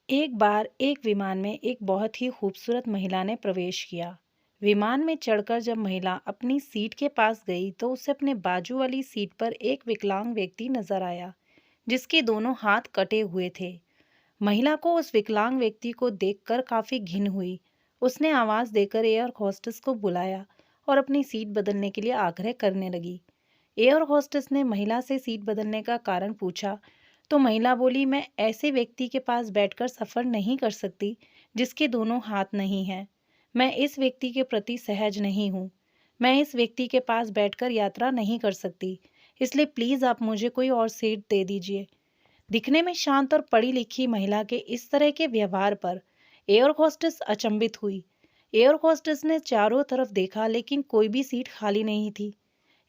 एक बार एक विमान में एक बहुत ही खूबसूरत महिला ने प्रवेश किया। विमान में चढ़कर जब महिला अपनी सीट के पास गई तो उसे अपने बाजू वाली सीट पर एक विकलांग व्यक्ति नजर आया, जिसके दोनों हाथ कटे हुए थे। महिला को उस विकलांग व्यक्ति को देखकर काफी घिन हुई। उसने आवाज देकर एयर होस्टेस को बुलाया और अपनी सीट बदलने के लिए आग्रह करने लगी। एयर होस्टेस ने महिला से सीट बदलने का कारण पूछा तो महिला बोली, मैं ऐसे व्यक्ति के पास बैठकर सफर नहीं कर सकती जिसके दोनों हाथ नहीं हैं। मैं इस व्यक्ति के प्रति सहज नहीं हूँ। मैं इस व्यक्ति के पास बैठकर यात्रा नहीं कर सकती, इसलिए प्लीज आप मुझे कोई और सीट दे दीजिए। दिखने में शांत और पढ़ी लिखी महिला के इस तरह के व्यवहार पर एयर होस्टेस अचंभित हुई। एयर होस्टेस ने चारों तरफ देखा लेकिन कोई भी सीट खाली नहीं थी।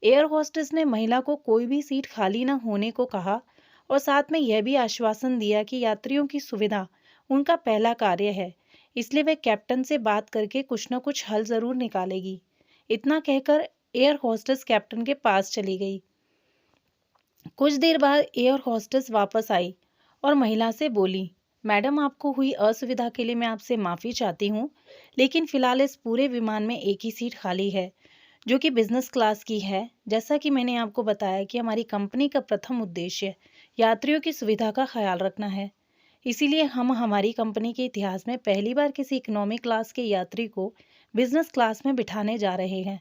एयर होस्टेस ने महिला को कोई भी सीट खाली न होने को कहा और साथ में यह भी आश्वासन दिया कि यात्रियों की सुविधा उनका पहला कार्य है, इसलिए वे कैप्टन से बात करके कुछ न कुछ हल जरूर निकालेगी। इतना कहकर एयर होस्टेस कैप्टन के पास चली गई। कुछ देर बाद एयर होस्टेस वापस आई और महिला से बोली, मैडम, आपको हुई असुविधा के लिए मैं आपसे माफ़ी चाहती हूँ, लेकिन फिलहाल इस पूरे विमान में एक ही सीट खाली है, जो कि बिजनेस क्लास की है। जैसा कि मैंने आपको बताया कि हमारी कंपनी का प्रथम उद्देश्य यात्रियों की सुविधा का ख्याल रखना है, इसीलिए हम हमारी कंपनी के इतिहास में पहली बार किसी इकोनॉमी क्लास के यात्री को बिजनेस क्लास में बिठाने जा रहे हैं।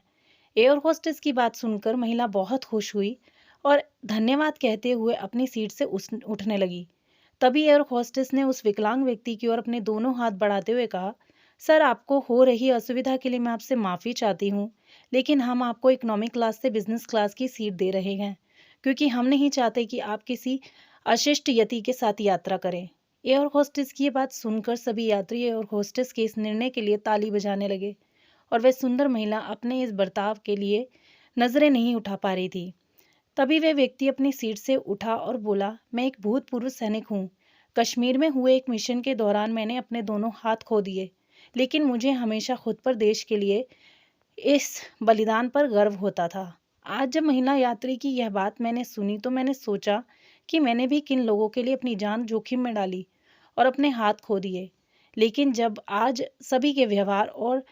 एयर होस्टेस की बात सुनकर महिला बहुत खुश हुई और धन्यवाद कहते हुए अपनी सीट से उठने लगी। तभी एयर होस्टेस ने उस विकलांग व्यक्ति की ओर अपने दोनों हाथ बढ़ाते हुए कहा, सर, आपको हो रही असुविधा के लिए मैं आपसे माफ़ी चाहती हूँ, लेकिन हम आपको इकोनॉमी क्लास से बिजनेस क्लास की सीट दे रहे हैं, क्योंकि हम नहीं चाहते कि आप किसी अशिष्ट यति के साथ यात्रा करें। एयर होस्टेस की ये बात सुनकर सभी यात्री एयर होस्टेस के इस निर्णय के लिए ताली बजाने लगे और वह सुंदर महिला अपने इस बर्ताव के लिए नजरें नहीं उठा पा रही थी। तभी वह व्यक्ति अपनी सीट से उठा और बोला, मैं एक भूतपूर्व सैनिक हूँ। कश्मीर में हुए एक मिशन के दौरान मैंने अपने दोनों हाथ खो दिए, लेकिन मुझे हमेशा खुद पर, देश के लिए इस बलिदान पर गर्व होता था। आज जब महिला यात्री की यह बात मैंने सुनी तो मैंने सोचा कि मैंने भी किन लोगों के लिए अपनी जान जोखिम में डाली और अपने हाथ खो दिए। लेकिन जब आज सभी के व्यवहार और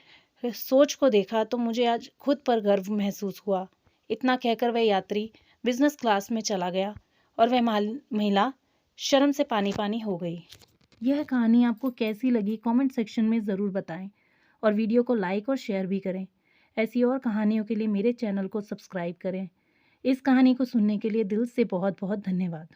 सोच को देखा तो मुझे आज खुद पर गर्व महसूस हुआ। इतना कहकर वह यात्री बिजनेस क्लास में चला गया और वह महिला शर्म से पानी पानी हो गई। यह कहानी आपको कैसी लगी कमेंट सेक्शन में ज़रूर बताएं और वीडियो को लाइक और शेयर भी करें। ऐसी और कहानियों के लिए मेरे चैनल को सब्सक्राइब करें। इस कहानी को सुनने के लिए दिल से बहुत बहुत धन्यवाद।